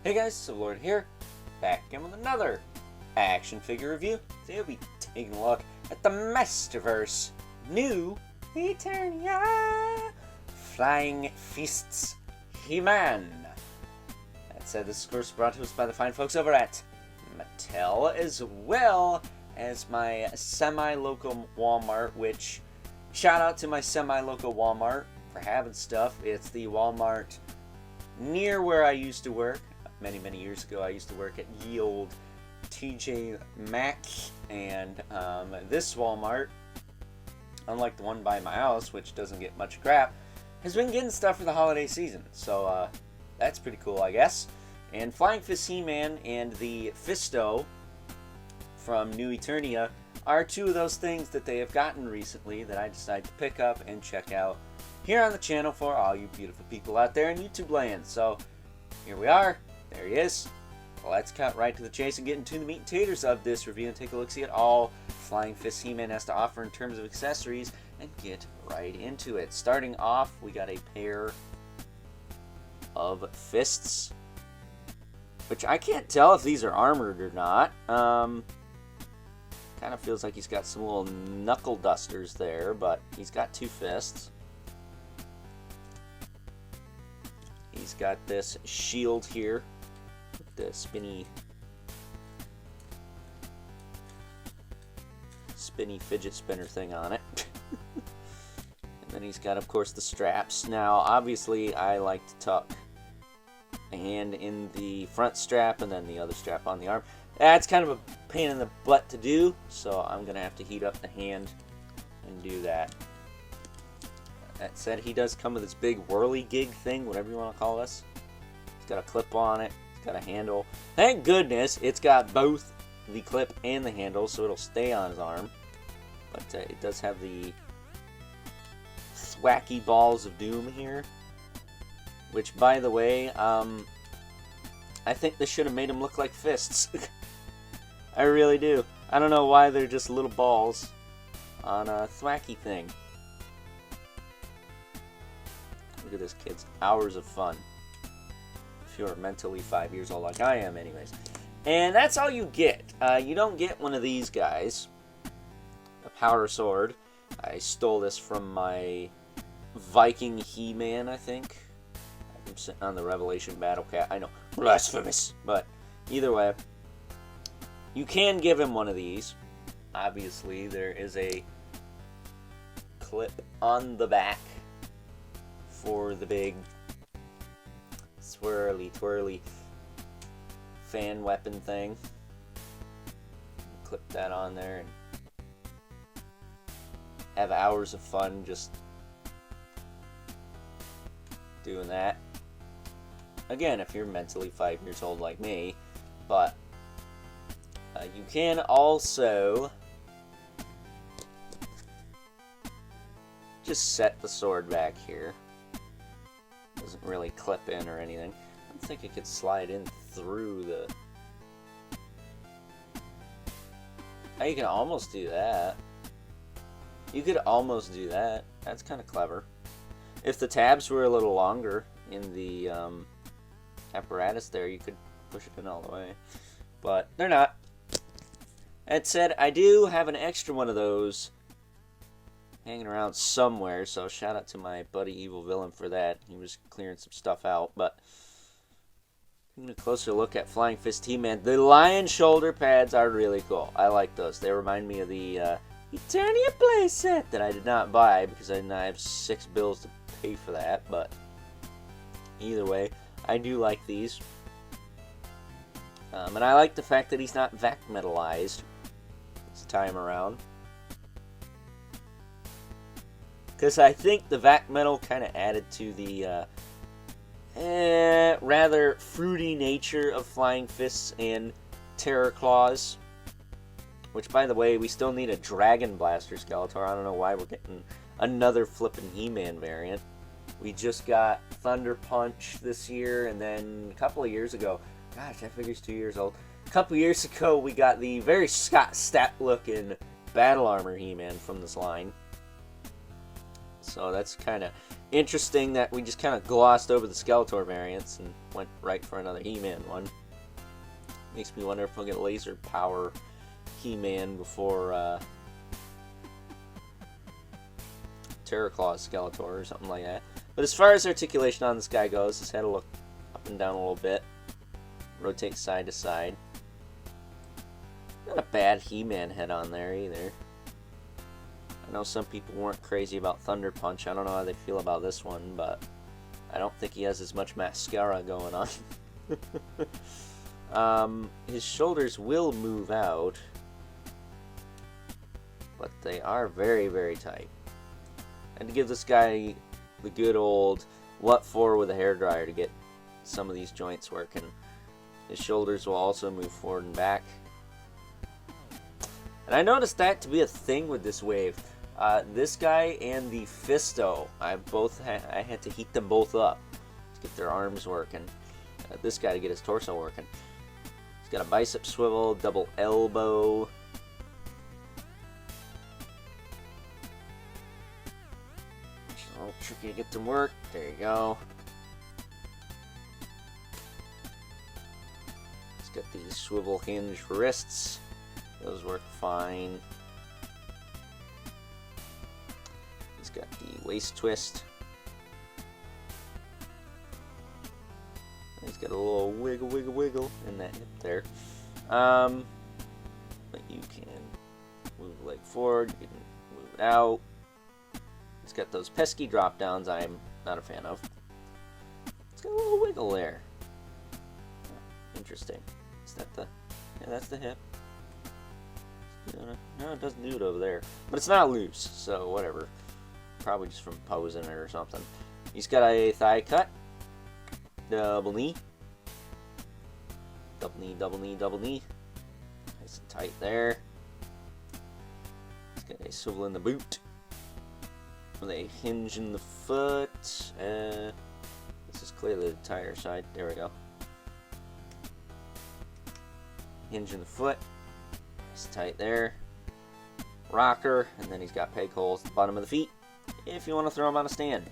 Hey guys, Lord here, back again with another action figure review. Today we'll be taking a look at the Masterverse new Eternia Flying Fists He-Man. That said, this is of course brought to us by the fine folks over at Mattel, as well as my semi-local Walmart, which, shout out to my semi-local Walmart for having stuff. It's the Walmart near where I used to work. Many years ago, I used to work at ye old TJ Maxx, and this Walmart, unlike the one by my house, which doesn't get much crap, has been getting stuff for the holiday season. So that's pretty cool, I guess. And Flying Fist He-Man and the Fisto from New Eternia are two of those things that they have gotten recently that I decided to pick up and check out here on the channel for all you beautiful people out there in YouTube land. So here we are. There he is. Let's cut right to the chase and get into the meat and taters of this review and take a look-see at all Flying Fist He-Man has to offer in terms of accessories and get right into it. Starting off, we got a pair of fists, which I can't tell if these are armored or not. Kind of feels like he's got some little knuckle dusters there, but he's got two fists. He's got this shield here, the spinny fidget spinner thing on it. And then he's got, of course, the straps. Now, obviously, I like to tuck a hand in the front strap and then the other strap on the arm. That's kind of a pain in the butt to do, so I'm going to have to heat up the hand and do that. That said, he does come with this big whirly gig thing, whatever you want to call this. It's got a clip on it. It's got a handle. Thank goodness it's got both the clip and the handle, so it'll stay on his arm. But it does have the thwacky balls of doom here. Which, by the way, I think they should have made him look like fists. I really do. I don't know why they're just little balls on a thwacky thing. Look at this, kids. Hours of fun. If you're mentally 5 years old like I am, anyways. And that's all you get. You don't get one of these guys. A power sword. I stole this from my Viking He-Man, I think. I'm sitting on the Revelation Battle Cat. I know. Blasphemous. But either way, you can give him one of these. Obviously, there is a clip on the back for the big swirly twirly fan weapon thing. Clip that on there and have hours of fun just doing that. Again, if you're mentally 5 years old like me. But you can also just set the sword back here. Doesn't really clip in or anything. I don't think it could slide in through the... Oh, you can almost do that. You could almost do that. That's kind of clever. If the tabs were a little longer in the apparatus there, you could push it in all the way. But they're not. That said, I do have an extra one of those hanging around somewhere, so shout out to my buddy Evil Villain for that. He was clearing some stuff out, but taking a closer look at Flying Fist He-Man, the lion shoulder pads are really cool. I like those. They remind me of the Eternia playset that I did not buy because I did not have 6 bills to pay for that, but either way, I do like these. And I like the fact that he's not vac metalized this time around. Because I think the vac metal kind of added to the rather fruity nature of Flying Fists and Terror Claws. Which, by the way, we still need a Dragon Blaster Skeletor. I don't know why we're getting another flippin' He-Man variant. We just got Thunder Punch this year, and then a couple of years ago, gosh, that figure's 2 years old. A couple of years ago, we got the very Scott Stapp looking Battle Armor He-Man from this line. So that's kind of interesting that we just kind of glossed over the Skeletor variants and went right for another He-Man one. Makes me wonder if we'll get laser power He-Man before Terraclaw Skeletor or something like that. But as far as articulation on this guy goes, his head will look up and down a little bit. Rotate side to side. Not a bad He-Man head on there either. I know some people weren't crazy about Thunder Punch. I don't know how they feel about this one, but I don't think he has as much mascara going on. His shoulders will move out, but they are very, very tight. And to give this guy the good old what for with a hairdryer to get some of these joints working. His shoulders will also move forward and back. And I noticed that to be a thing with this wave. This guy and the Fisto, I had to heat them both up to get their arms working. This guy to get his torso working. He's got a bicep swivel, double elbow. It's a little tricky to get them work. There you go. He's got these swivel hinge wrists. Those work fine. He's got the waist twist. He's got a little wiggle, wiggle, wiggle in that hip there. But you can move the leg forward, you can move it out. He's got those pesky drop downs I'm not a fan of. It's got a little wiggle there. Interesting. Is that the... Yeah, that's the hip. No, it doesn't do it over there. But it's not loose, so whatever. Probably just from posing it or something. He's got a thigh cut. Double knee. Double knee, double knee, double knee. Nice and tight there. He's got a swivel in the boot. With a hinge in the foot. This is clearly the tire side. There we go. Hinge in the foot. Nice and tight there. Rocker. And then he's got peg holes at the bottom of the feet. If you want to throw him on a stand.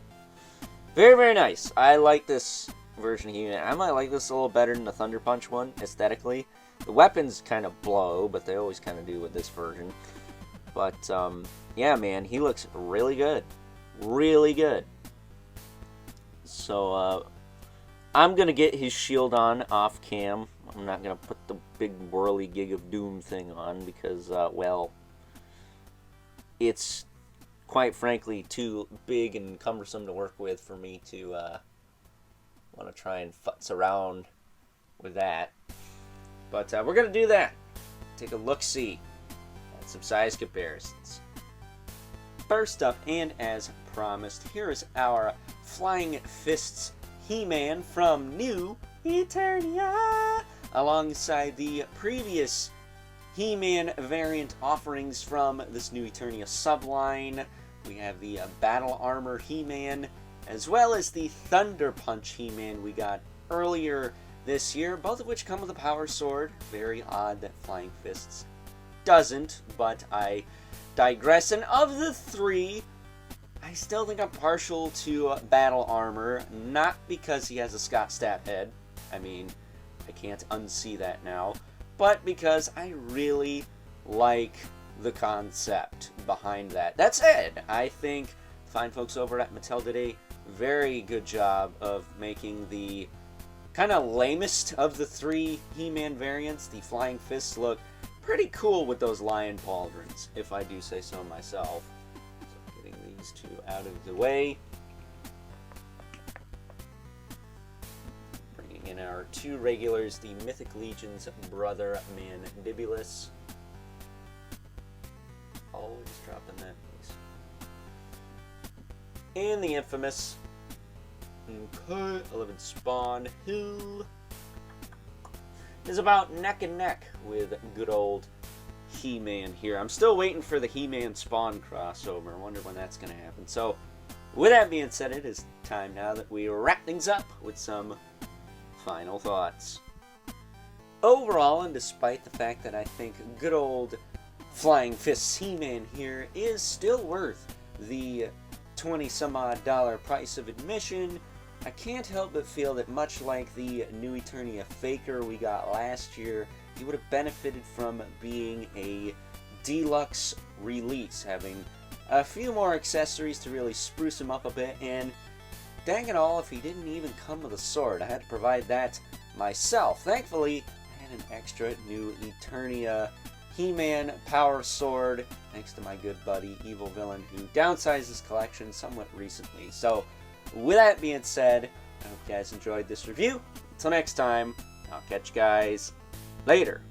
Very, very nice. I like this version of He-Man. I might like this a little better than the Thunder Punch one, aesthetically. The weapons kind of blow, but they always kind of do with this version. But, yeah, man, he looks really good. Really good. So, I'm going to get his shield on off cam. I'm not going to put the big whirly gig of doom thing on because, well, it's quite frankly too big and cumbersome to work with for me to want to try and futz around with that. But we're going to do that. Take a look-see at some size comparisons. First up, and as promised, here is our Flying Fists He-Man from New Eternia, alongside the previous He-Man variant offerings from this New Eternia subline. We have the Battle Armor He-Man, as well as the Thunder Punch He-Man we got earlier this year, both of which come with a power sword. Very odd that Flying Fists doesn't, but I digress. And of the three, I still think I'm partial to Battle Armor, not because he has a Scott Stapp head. I mean, I can't unsee that now, but because I really like the concept behind that. That said, I think fine folks over at Mattel did a very good job of making the kind of lamest of the three He-Man variants, the Flying Fists, look pretty cool with those lion pauldrons, if I do say so myself. So getting these two out of the way. Bringing in our two regulars, the Mythic Legion's brother, Mandibulus. Always dropping that piece. And the infamous 11 Spawn, who is about neck and neck with good old He-Man here. I'm still waiting for the He-Man Spawn crossover. I wonder when that's going to happen. So, with that being said, it is time now that we wrap things up with some final thoughts. Overall, and despite the fact that I think good old Flying Fists He-Man here is still worth the $20 some odd price of admission, I can't help but feel that much like the new Eternia Faker we got last year, he would have benefited from being a deluxe release, having a few more accessories to really spruce him up a bit, and dang it all, if he didn't even come with a sword, I had to provide that myself. Thankfully, I had an extra new Eternia He-Man power sword, thanks to my good buddy Evil Villain, who downsized his collection somewhat recently. So, with that being said, I hope you guys enjoyed this review. Until next time, I'll catch you guys later.